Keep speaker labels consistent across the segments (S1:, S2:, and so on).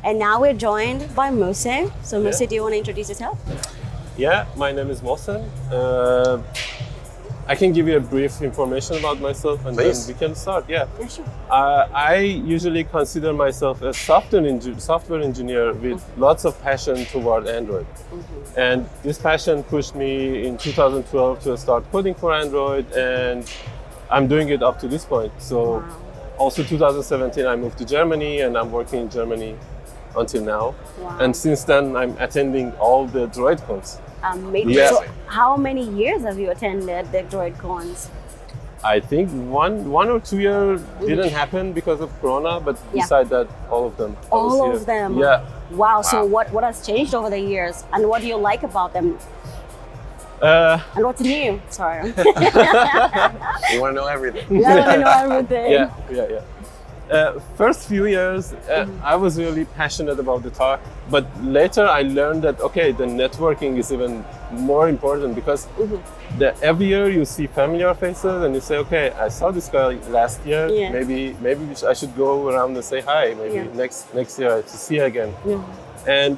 S1: And now we're joined by Mohsen. So Mohsen, do you want to introduce yourself?
S2: Yeah, my name is Mohsen. I can give you a brief information about myself and
S3: Please.
S2: then we can start. Yeah.
S1: Yeah, sure.
S2: I usually consider myself a software engineer with lots of passion toward Android. And this passion pushed me in 2012 to start coding for Android, and I'm doing it up to this point. So also 2017 I moved to Germany and I'm working in Germany until now.
S1: Wow.
S2: And since then I'm attending all the DroidCons.
S1: Amazing.
S2: Yeah.
S1: So how many years have you attended the DroidCons?
S2: I think one or 2 years didn't happen because of Corona, but beside that, all of them. I was
S1: All
S2: here.
S1: of them?
S2: Yeah.
S1: Wow. So what has changed over the years, and what do you like about them? And what's new? Sorry.
S3: You want to know everything.
S1: I want to know everything.
S2: Yeah. First few years, I was really passionate about the talk, but later I learned that the networking is even more important because every year you see familiar faces and you say, okay, I saw this guy last year.
S1: Yeah.
S2: Maybe I should go around and say hi. Maybe next year I have to see you again.
S1: Yeah.
S2: And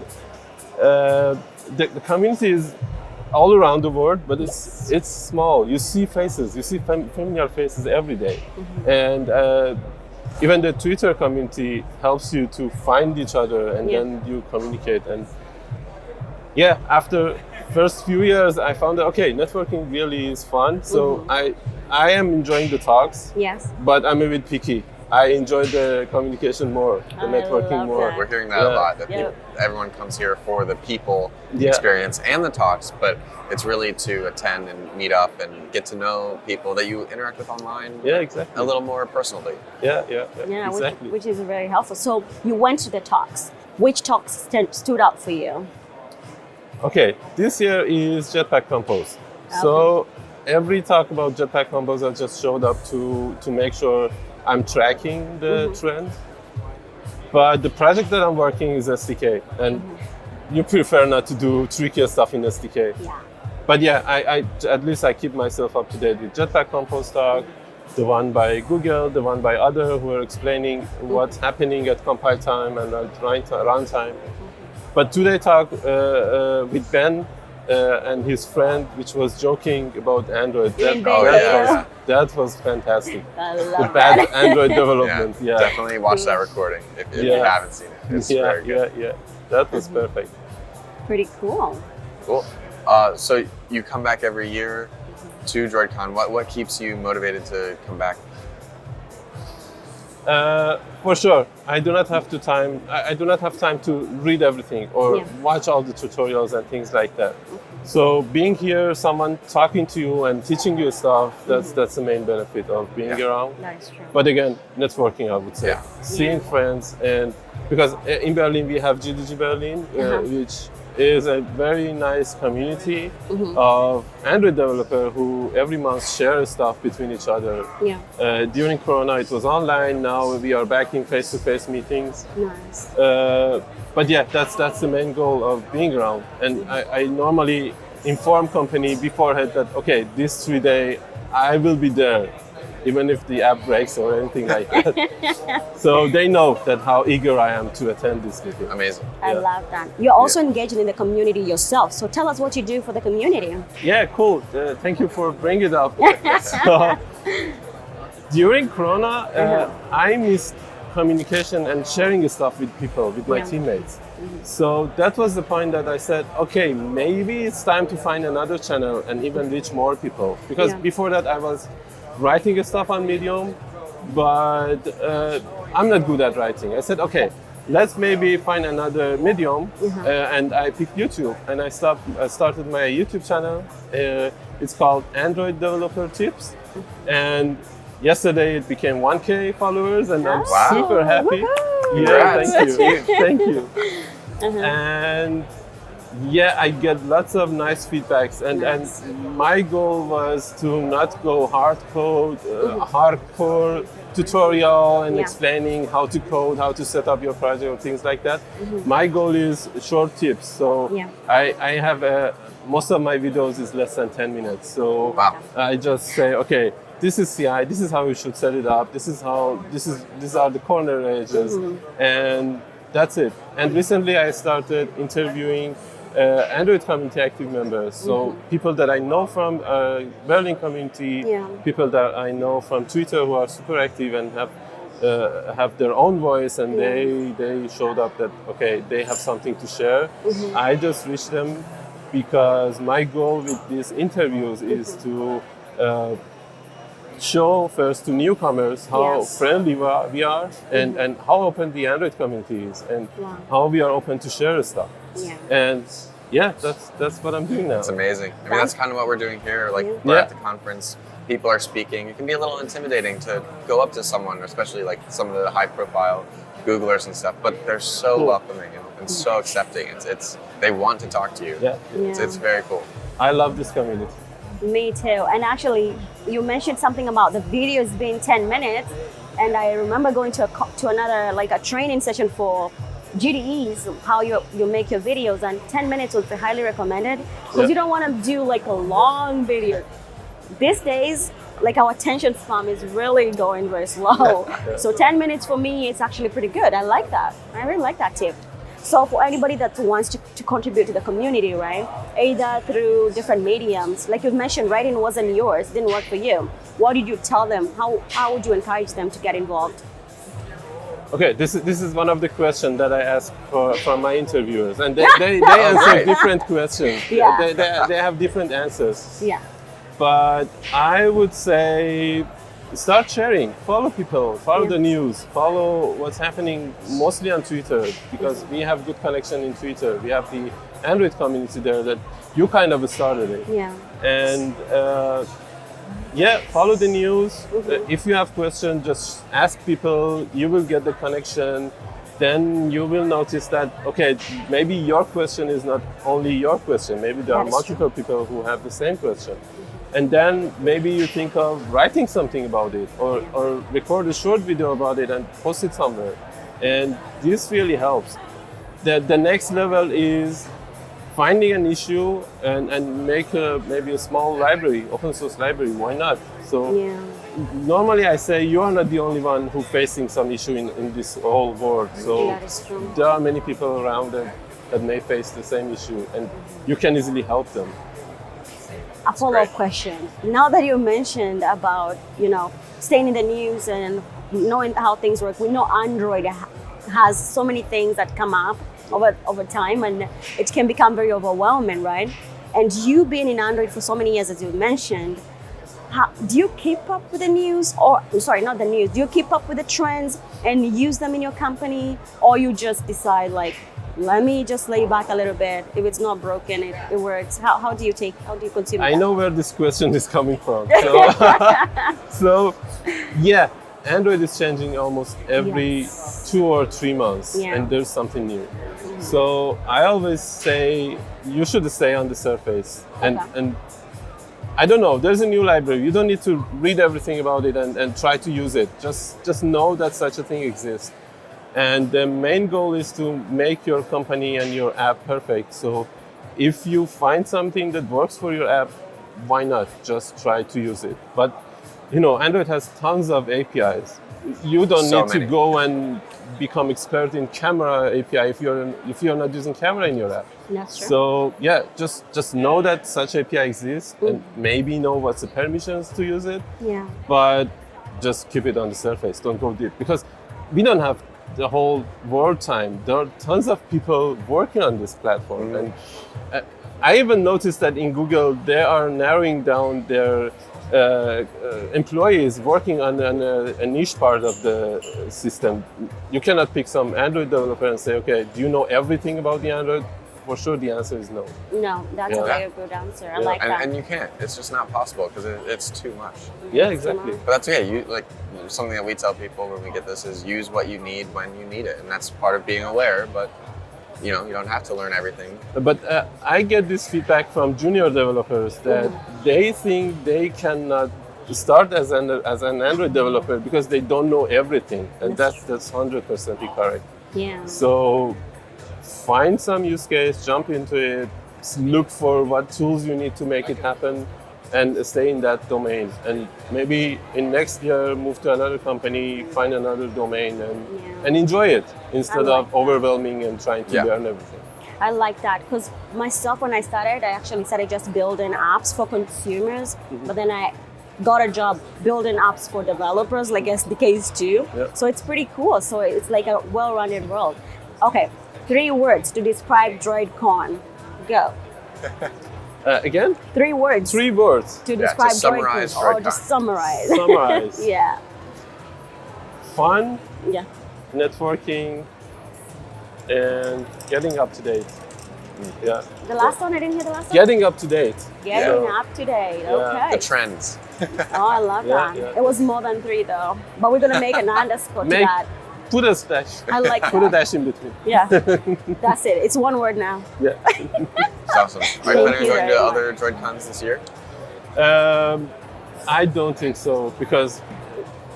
S2: the community is all around the world, but it's small. You see faces, you see familiar faces every day, and even the Twitter community helps you to find each other, and then you communicate. And after first few years, I found that networking really is fun. So I am enjoying the talks.
S1: Yes.
S2: But I'm a bit picky. I enjoy the communication more, the networking more.
S1: that.
S3: We're hearing that a lot, that everyone comes here for the people experience and the talks, but it's really to attend and meet up and get to know people that you interact with online.
S2: Yeah, exactly.
S3: A little more personally.
S2: Yeah, exactly.
S1: which is very helpful. So you went to the talks. Which talks stood out for you?
S2: Okay, this year is Jetpack Compose. So every talk about Jetpack Compose I just showed up to make sure I'm tracking the trend. But the project that I'm working is SDK, and you prefer not to do trickier stuff in SDK.
S1: Yeah.
S2: But I at least I keep myself up to date with Jetpack Compose talk, the one by Google, the one by other who are explaining what's happening at compile time and at runtime. But today talk with Ben and his friend, which was joking about Android. That was fantastic.
S1: I
S2: The
S1: love
S2: bad
S1: that.
S2: Android development. Yeah.
S3: Definitely watch that recording if you haven't seen it. It's very good.
S2: Yeah. That was perfect.
S1: Pretty cool.
S3: Cool. So you come back every year to DroidCon. What keeps you motivated to come back?
S2: For sure, I do not have time to read everything or watch all the tutorials and things like that. So being here, someone talking to you and teaching you stuff, that's the main benefit of being around.
S1: That's true.
S2: But again, networking, I would say.
S3: Yeah.
S2: Seeing friends, and because in Berlin we have GDG Berlin, which is a very nice community of Android developers who every month share stuff between each other.
S1: Yeah.
S2: During Corona, it was online. Now we are back in face-to-face meetings.
S1: Nice.
S2: But that's the main goal of being around. And I normally inform company beforehand that this 3 days I will be there, even if the app breaks or anything like that. So they know that how eager I am to attend this meeting.
S3: Amazing.
S1: I love that. You're also engaging in the community yourself. So tell us what you do for the community.
S2: Yeah, cool. Thank you for bringing it up. So, during Corona, I missed communication and sharing stuff with people, with my teammates. So that was the point that I said, maybe it's time to find another channel and even reach more people. Because before that I was writing stuff on Medium, but I'm not good at writing. I said, let's maybe find another medium, and I picked YouTube, and I started my YouTube channel. It's called Android Developer Tips, and yesterday it became 1K followers, and I'm super happy.
S1: Woo-hoo!
S2: Yeah,
S3: Congrats.
S2: thank you. And I get lots of nice feedbacks, and my goal was to not go hardcore tutorial and explaining how to code, how to set up your project or things like that. My goal is short tips. So I have most of my videos is less than 10 minutes. So I just say, this is CI, this is how you should set it up, these are the corner edges, and that's it. And recently I started interviewing Android community active members. So people that I know from Berlin community, people that I know from Twitter who are super active and have their own voice, and they showed up that okay, they have something to share. I just reached them because my goal with these interviews is to show first to newcomers how friendly we are and how open the Android community is and how we are open to share stuff. And that's what I'm doing now.
S3: It's amazing. I mean, that's kind of what we're doing here. Like, we're at the conference, people are speaking. It can be a little intimidating to go up to someone, especially like some of the high-profile Googlers and stuff, but they're so welcoming and so accepting. It's they want to talk to you. It's very cool.
S2: I love this community.
S1: Me too. And actually, you mentioned something about the videos being 10 minutes, and I remember going to another, like a training session for GDEs, how you make your videos, and 10 minutes would be highly recommended because you don't want to do like a long video. These days, like our attention span is really going very slow. So 10 minutes for me, it's actually pretty good. I like that. I really like that tip. So for anybody that wants to contribute to the community, right? Either through different mediums, like you mentioned, writing wasn't yours, didn't work for you. What did you tell them? How would you encourage them to get involved?
S2: Okay, this is one of the questions that I ask from my interviewers, and they answer different questions. They have different answers. But I would say start sharing, follow people, follow the news, follow what's happening mostly on Twitter, because we have good connection in Twitter. We have the Android community there that you kind of started it. And follow the news. If you have questions, just ask people. You will get the connection. Then you will notice that, okay, maybe your question is not only your question. Maybe there are multiple people who have the same question. And then maybe you think of writing something about it or record a short video about it and post it somewhere. And this really helps. The next level is finding an issue and make maybe a small library, open source library. Why not? So normally I say you are not the only one who facing some issue in this whole world. So there are many people around that may face the same issue, and you can easily help them.
S1: A follow-up question. Now that you mentioned about, staying in the news and knowing how things work, we know Android has so many things that come up over time, and it can become very overwhelming, right? And you being in Android for so many years, as you mentioned, do you keep up with the news, not the news, do you keep up with the trends and use them in your company, or you just decide like, let me just lay back a little bit. If it's not broken, it works. How do you consume
S2: I
S1: that?
S2: know where this question is coming from. So Android is changing almost every 2 or 3 months, and there's something new. So I always say you should stay on the surface. And I don't know, there's a new library. You don't need to read everything about it and try to use it. Just know that such a thing exists. And the main goal is to make your company and your app perfect. So if you find something that works for your app, why not just try to use it? But Android has tons of APIs. You don't need to go and become expert in camera API if you're not using camera in your app.
S1: That's true.
S2: So just know that such API exists and maybe know what's the permissions to use it. But just keep it on the surface. Don't go deep, because we don't have the whole world time. There are tons of people working on this platform, and I even noticed that in Google they are narrowing down their employees working on a niche part of the system. You cannot pick some Android developer and say, okay, do you know everything about the Android? For sure, the answer is no.
S1: No, that's a very good answer. I like that.
S3: And you can't. It's just not possible because it's too much.
S2: Yeah, exactly.
S3: But that's okay. Something that we tell people when we get this is use what you need when you need it, and that's part of being aware. But you don't have to learn everything. But
S2: I get this feedback from junior developers that they think they cannot start as an Android developer because they don't know everything, and that's 100% correct. So find some use case, jump into it, look for what tools you need to make it happen, and stay in that domain. And maybe in next year move to another company, find another domain, and enjoy it instead of overwhelming and trying to learn everything.
S1: I like that because myself, when I started, I actually started just building apps for consumers, but then I got a job building apps for developers, like SDKs too. So it's pretty cool. So it's like a well-rounded world. Okay, 3 words to describe DroidCon. Go.
S2: Again?
S1: 3 words.
S2: 3 words.
S1: To describe
S3: to summarize
S1: DroidCon. Or
S3: DroidCon.
S1: just summarize.
S2: Summarize.
S1: Yeah.
S2: Fun,
S1: Yeah.
S2: networking, and getting up to date. Yeah.
S1: The last one, I didn't hear the last one?
S2: Getting up to date.
S1: Getting up to date. Okay.
S3: The trends.
S1: Oh, I love that.
S2: yeah.
S1: It was more than 3 though. But we're gonna make an underscore to that.
S2: Put a dash.
S1: I like
S2: Put a
S1: that.
S2: dash in between.
S1: Yeah. That's it. It's 1 word now.
S2: Yeah.
S3: It's awesome. Are you planning on going to other DroidCons this year?
S2: I don't think so because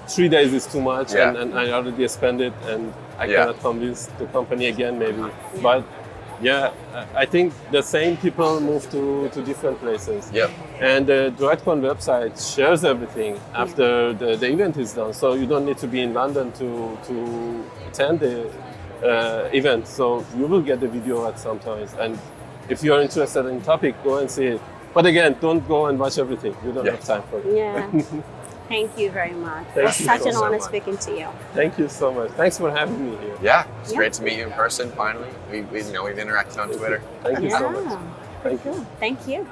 S2: 3 days is too much,
S3: Yeah.
S2: and I already spent it, and I cannot convince the company again, maybe. But yeah, I think the same people move to different places.
S3: Yep.
S2: And the DroidCon website shares everything after the event is done, so you don't need to be in London to attend the event. So you will get the video at some times, and if you are interested in the topic, go and see it. But again, don't go and watch everything. You don't have time for it.
S1: Yeah. Thank you very much.
S2: Thank
S1: It's
S2: you
S1: such
S2: so
S1: an honor
S3: much.
S1: speaking to you.
S2: Thank you so much. Thanks for having me here.
S3: Yeah, it's great to meet you in person finally. We've interacted on Twitter.
S2: Thank you so much.
S1: Yeah.
S2: Thank you.
S1: Thank you.